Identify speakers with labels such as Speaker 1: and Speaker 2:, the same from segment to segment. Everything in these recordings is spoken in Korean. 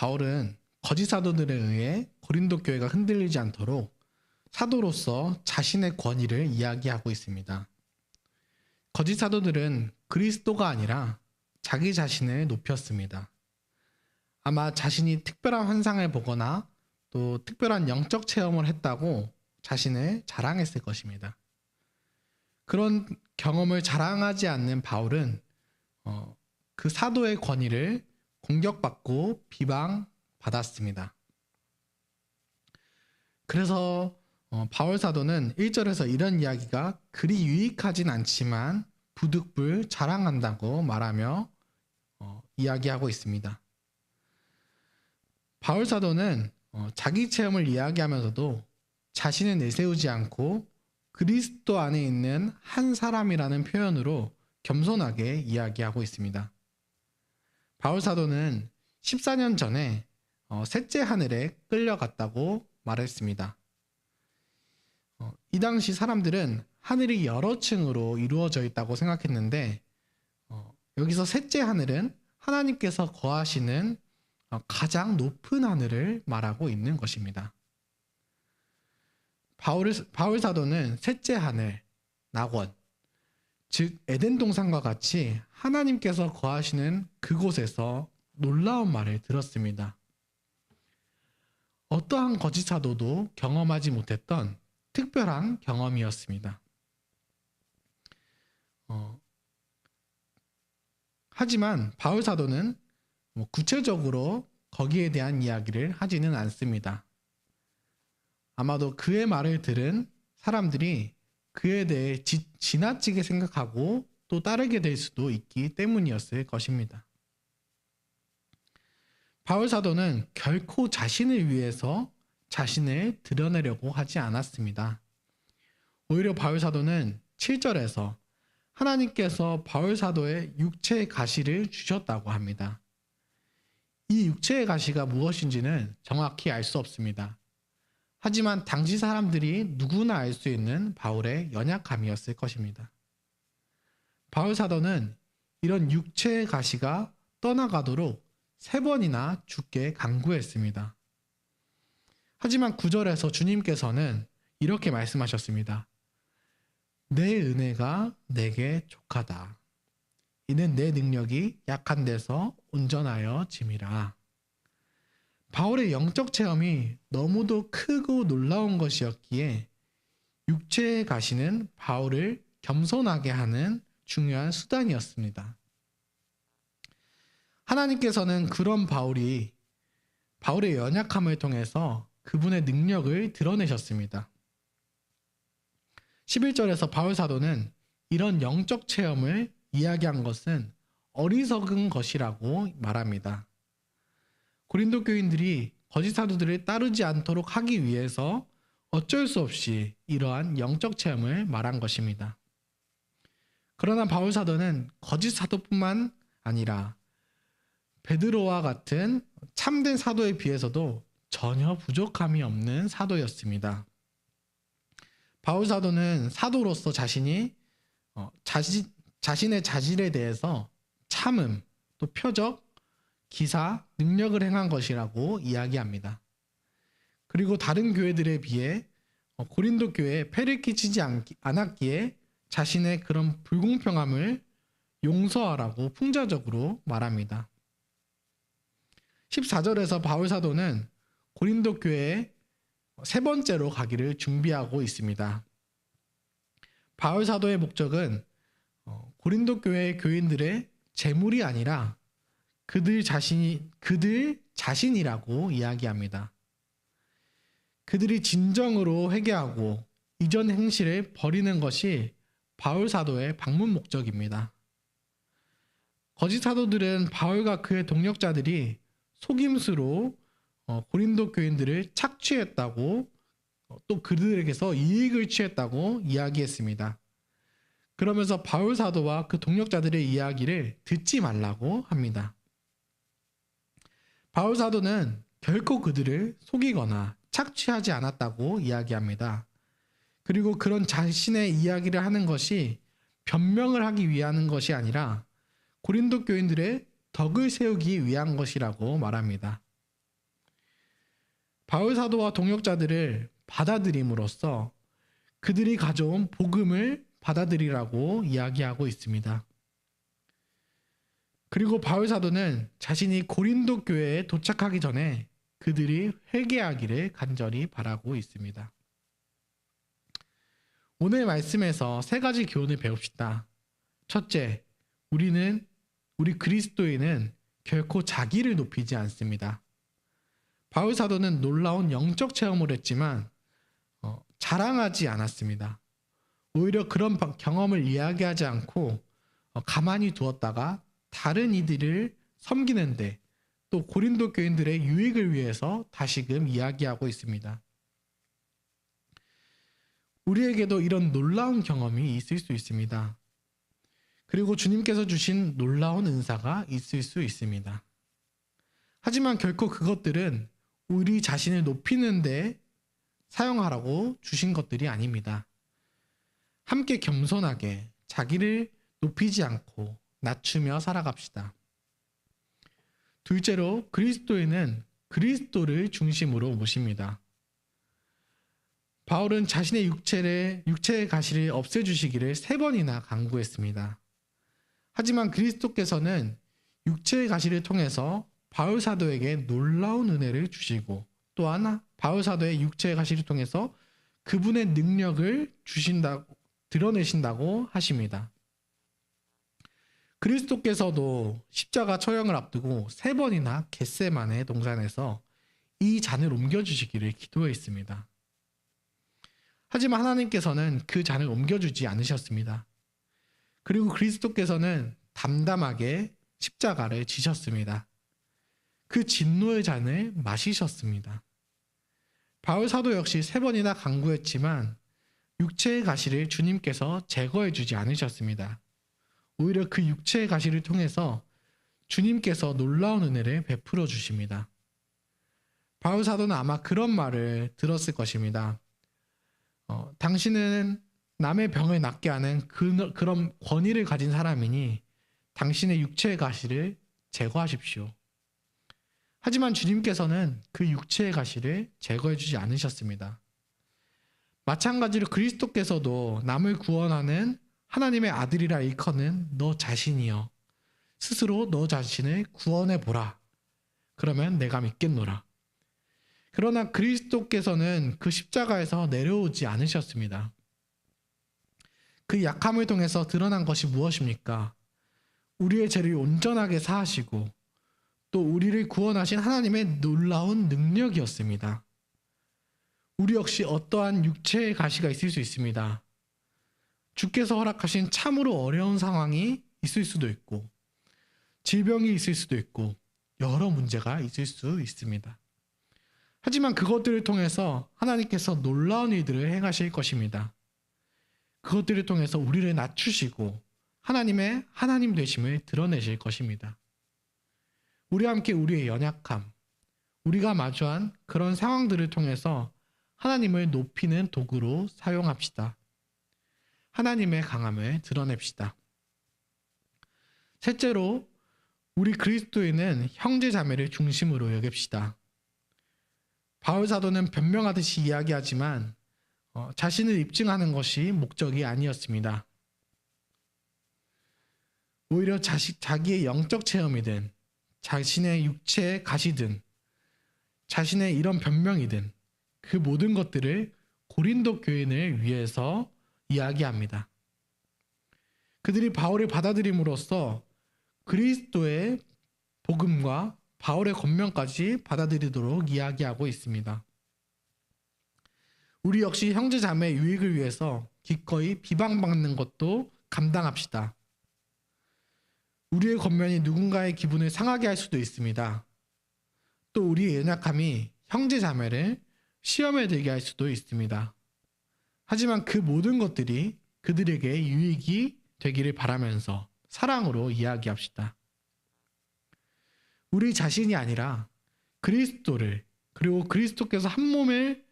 Speaker 1: 바울은 거짓 사도들에 의해 고린도 교회가 흔들리지 않도록 사도로서 자신의 권위를 이야기하고 있습니다. 거짓 사도들은 그리스도가 아니라 자기 자신을 높였습니다. 아마 자신이 특별한 환상을 보거나 또 특별한 영적 체험을 했다고 자신을 자랑했을 것입니다. 그런 경험을 자랑하지 않는 바울은 그 사도의 권위를 공격받고 비방받았습니다. 그래서 바울 사도는 1절에서 이런 이야기가 그리 유익하진 않지만 부득불 자랑한다고 말하며 이야기하고 있습니다. 바울 사도는 자기 체험을 이야기하면서도 자신을 내세우지 않고 그리스도 안에 있는 한 사람이라는 표현으로 겸손하게 이야기하고 있습니다. 바울 사도는 14년 전에 셋째 하늘에 끌려갔다고 말했습니다. 이 당시 사람들은 하늘이 여러 층으로 이루어져 있다고 생각했는데 여기서 셋째 하늘은 하나님께서 거하시는 가장 높은 하늘을 말하고 있는 것입니다. 바울 사도는 셋째 하늘, 낙원, 즉 에덴 동산과 같이 하나님께서 거하시는 그곳에서 놀라운 말을 들었습니다. 어떠한 거짓 사도도 경험하지 못했던 특별한 경험이었습니다. 하지만 바울 사도는 구체적으로 거기에 대한 이야기를 하지는 않습니다. 아마도 그의 말을 들은 사람들이 그에 대해 지나치게 생각하고 또 따르게 될 수도 있기 때문이었을 것입니다. 바울 사도는 결코 자신을 위해서 자신을 드러내려고 하지 않았습니다. 오히려 바울 사도는 7절에서 하나님께서 바울 사도의 육체의 가시를 주셨다고 합니다. 이 육체의 가시가 무엇인지는 정확히 알 수 없습니다. 하지만 당시 사람들이 누구나 알 수 있는 바울의 연약함이었을 것입니다. 바울 사도는 이런 육체의 가시가 떠나가도록 3번이나 주께 간구했습니다. 하지만 9절에서 주님께서는 이렇게 말씀하셨습니다. 내 은혜가 내게 족하다. 이는 내 능력이 약한 데서 온전하여 짐이라. 바울의 영적 체험이 너무도 크고 놀라운 것이었기에 육체의 가시는 바울을 겸손하게 하는 중요한 수단이었습니다. 하나님께서는 그런 바울의 연약함을 통해서 그분의 능력을 드러내셨습니다. 11절에서 바울 사도는 이런 영적 체험을 이야기한 것은 어리석은 것이라고 말합니다. 고린도 교인들이 거짓 사도들을 따르지 않도록 하기 위해서 어쩔 수 없이 이러한 영적 체험을 말한 것입니다. 그러나 바울 사도는 거짓 사도뿐만 아니라 베드로와 같은 참된 사도에 비해서도 전혀 부족함이 없는 사도였습니다. 바울 사도는 사도로서 자신의 자질에 대해서 참음, 또 표적, 기사, 능력을 행한 것이라고 이야기합니다. 그리고 다른 교회들에 비해 고린도 교회에 폐를 끼치지 않았기에 자신의 그런 불공평함을 용서하라고 풍자적으로 말합니다. 14절에서 바울 사도는 고린도 교회에 3번째로 가기를 준비하고 있습니다. 바울 사도의 목적은 고린도 교회의 교인들의 재물이 아니라 그들 자신이라고 이야기합니다. 그들이 진정으로 회개하고 이전 행실을 버리는 것이 바울 사도의 방문 목적입니다. 거짓 사도들은 바울과 그의 동력자들이 속임수로 고린도 교인들을 착취했다고 또 그들에게서 이익을 취했다고 이야기했습니다. 그러면서 바울 사도와 그 동력자들의 이야기를 듣지 말라고 합니다. 바울 사도는 결코 그들을 속이거나 착취하지 않았다고 이야기합니다. 그리고 그런 자신의 이야기를 하는 것이 변명을 하기 위한 것이 아니라 고린도 교인들의 덕을 세우기 위한 것이라고 말합니다. 바울 사도와 동역자들을 받아들임으로써 그들이 가져온 복음을 받아들이라고 이야기하고 있습니다. 그리고 바울 사도는 자신이 고린도 교회에 도착하기 전에 그들이 회개하기를 간절히 바라고 있습니다. 오늘 말씀에서 세 가지 교훈을 배웁시다. 첫째, 우리 그리스도인은 결코 자기를 높이지 않습니다. 바울 사도는 놀라운 영적 체험을 했지만 자랑하지 않았습니다. 오히려 그런 경험을 이야기하지 않고 가만히 두었다가 다른 이들을 섬기는데 또 고린도 교인들의 유익을 위해서 다시금 이야기하고 있습니다. 우리에게도 이런 놀라운 경험이 있을 수 있습니다. 그리고 주님께서 주신 놀라운 은사가 있을 수 있습니다. 하지만 결코 그것들은 우리 자신을 높이는 데 사용하라고 주신 것들이 아닙니다. 함께 겸손하게 자기를 높이지 않고 낮추며 살아갑시다. 둘째로 그리스도인은 그리스도를 중심으로 모십니다. 바울은 자신의 육체의 가시를 없애주시기를 3번이나 간구했습니다. 하지만 그리스도께서는 육체의 가시를 통해서 바울 사도에게 놀라운 은혜를 주시고 또한 바울 사도의 육체의 가시를 통해서 그분의 능력을 드러내신다고 하십니다. 그리스도께서도 십자가 처형을 앞두고 3번이나 겟세마네 동산에서 이 잔을 옮겨주시기를 기도했습니다. 하지만 하나님께서는 그 잔을 옮겨주지 않으셨습니다. 그리고 그리스도께서는 담담하게 십자가를 지셨습니다. 그 진노의 잔을 마시셨습니다. 바울 사도 역시 3번이나 간구했지만 육체의 가시를 주님께서 제거해 주지 않으셨습니다. 오히려 그 육체의 가시를 통해서 주님께서 놀라운 은혜를 베풀어 주십니다. 바울 사도는 아마 그런 말을 들었을 것입니다. 당신은 남의 병을 낫게 하는 그런 권위를 가진 사람이니 당신의 육체의 가시를 제거하십시오. 하지만 주님께서는 그 육체의 가시를 제거해 주지 않으셨습니다. 마찬가지로 그리스도께서도 남을 구원하는 하나님의 아들이라 일컫는 너 자신이여 스스로 너 자신을 구원해 보라. 그러면 내가 믿겠노라. 그러나 그리스도께서는 그 십자가에서 내려오지 않으셨습니다. 그 약함을 통해서 드러난 것이 무엇입니까? 우리의 죄를 온전하게 사하시고 또 우리를 구원하신 하나님의 놀라운 능력이었습니다. 우리 역시 어떠한 육체의 가시가 있을 수 있습니다. 주께서 허락하신 참으로 어려운 상황이 있을 수도 있고 질병이 있을 수도 있고 여러 문제가 있을 수 있습니다. 하지만 그것들을 통해서 하나님께서 놀라운 일들을 행하실 것입니다. 그것들을 통해서 우리를 낮추시고 하나님의 하나님 되심을 드러내실 것입니다. 우리와 함께 우리의 연약함, 우리가 마주한 그런 상황들을 통해서 하나님을 높이는 도구로 사용합시다. 하나님의 강함을 드러냅시다. 셋째로 우리 그리스도인은 형제 자매를 중심으로 여깁시다. 바울 사도는 변명하듯이 이야기하지만 자신을 입증하는 것이 목적이 아니었습니다. 오히려 자기의 영적 체험이든 자신의 육체의 가시든 자신의 이런 변명이든 그 모든 것들을 고린도 교인을 위해서 이야기합니다. 그들이 바울을 받아들임으로써 그리스도의 복음과 바울의 권면까지 받아들이도록 이야기하고 있습니다. 우리 역시 형제 자매의 유익을 위해서 기꺼이 비방받는 것도 감당합시다. 우리의 권면이 누군가의 기분을 상하게 할 수도 있습니다. 또 우리의 연약함이 형제 자매를 시험에 들게 할 수도 있습니다. 하지만 그 모든 것들이 그들에게 유익이 되기를 바라면서 사랑으로 이야기합시다. 우리 자신이 아니라 그리스도를 그리고 그리스도께서 한 몸을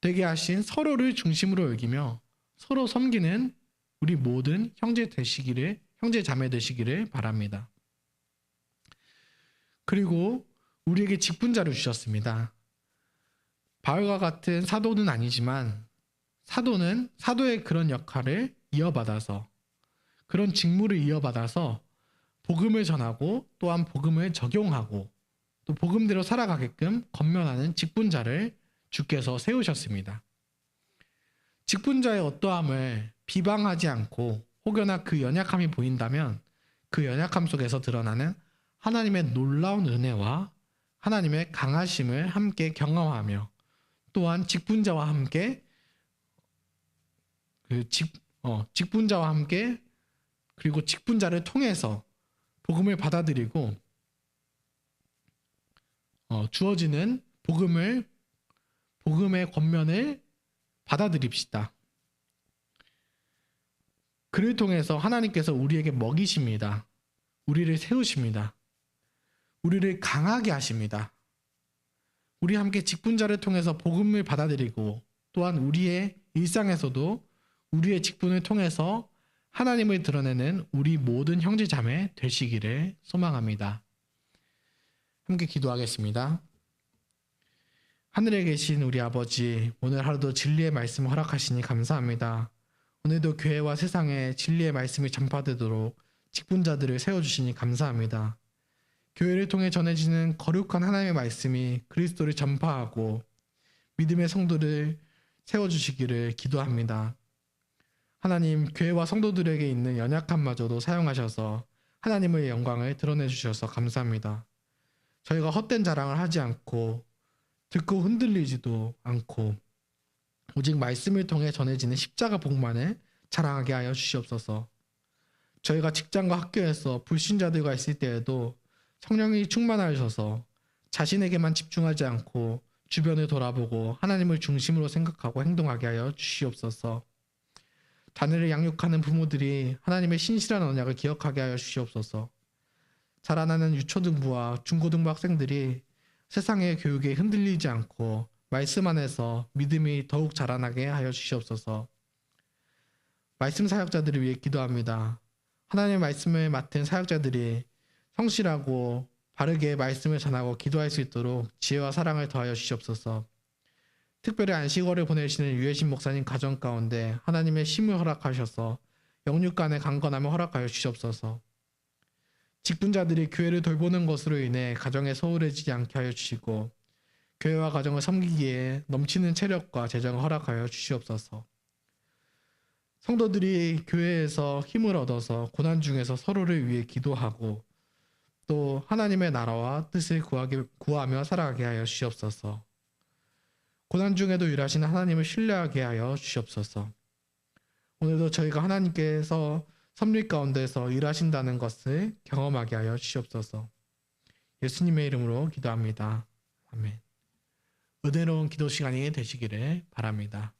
Speaker 1: 되게 하신 서로를 중심으로 여기며 서로 섬기는 우리 모든 형제 자매 되시기를 바랍니다. 그리고 우리에게 직분자를 주셨습니다. 바울과 같은 사도는 아니지만 사도는 사도의 그런 역할을 이어받아서 그런 직무를 이어받아서 복음을 전하고 또한 복음을 적용하고 또 복음대로 살아가게끔 권면하는 직분자를 주께서 세우셨습니다. 직분자의 어떠함을 비방하지 않고 혹여나 그 연약함이 보인다면 그 연약함 속에서 드러나는 하나님의 놀라운 은혜와 하나님의 강하심을 함께 경험하며 또한 직분자와 함께 직분자와 함께 그리고 직분자를 통해서 복음을 받아들이고 주어지는 복음의 권면을 받아들입시다. 그를 통해서 하나님께서 우리에게 먹이십니다. 우리를 세우십니다. 우리를 강하게 하십니다. 우리 함께 직분자를 통해서 복음을 받아들이고 또한 우리의 일상에서도 우리의 직분을 통해서 하나님을 드러내는 우리 모든 형제 자매 되시기를 소망합니다. 함께 기도하겠습니다. 하늘에 계신 우리 아버지, 오늘 하루도 진리의 말씀을 허락하시니 감사합니다. 오늘도 교회와 세상에 진리의 말씀이 전파되도록 직분자들을 세워주시니 감사합니다. 교회를 통해 전해지는 거룩한 하나님의 말씀이 그리스도를 전파하고 믿음의 성도를 세워주시기를 기도합니다. 하나님, 교회와 성도들에게 있는 연약함마저도 사용하셔서 하나님의 영광을 드러내 주셔서 감사합니다. 저희가 헛된 자랑을 하지 않고 듣고 흔들리지도 않고 오직 말씀을 통해 전해지는 십자가 복만을 자랑하게 하여 주시옵소서. 저희가 직장과 학교에서 불신자들과 있을 때에도 성령이 충만하셔서 자신에게만 집중하지 않고 주변을 돌아보고 하나님을 중심으로 생각하고 행동하게 하여 주시옵소서. 자녀를 양육하는 부모들이 하나님의 신실한 언약을 기억하게 하여 주시옵소서. 자라나는 유초등부와 중고등부 학생들이 세상의 교육에 흔들리지 않고 말씀 안에서 믿음이 더욱 자라나게 하여 주시옵소서. 말씀 사역자들을 위해 기도합니다. 하나님의 말씀을 맡은 사역자들이 성실하고 바르게 말씀을 전하고 기도할 수 있도록 지혜와 사랑을 더하여 주시옵소서. 특별히 안식월을 보내시는 유해신 목사님 가정 가운데 하나님의 쉼을 허락하셔서 영육간의 강건함을 허락하여 주시옵소서. 직분자들이 교회를 돌보는 것으로 인해 가정에 소홀해지지 않게 하여 주시고 교회와 가정을 섬기기에 넘치는 체력과 재정을 허락하여 주시옵소서. 성도들이 교회에서 힘을 얻어서 고난 중에서 서로를 위해 기도하고 또 하나님의 나라와 뜻을 구하며 살아가게 하여 주시옵소서. 고난 중에도 일하시는 하나님을 신뢰하게 하여 주시옵소서. 오늘도 저희가 하나님께서 섭리 가운데서 일하신다는 것을 경험하게 하여 주시옵소서. 예수님의 이름으로 기도합니다. 아멘. 은혜로운 기도 시간이 되시기를 바랍니다.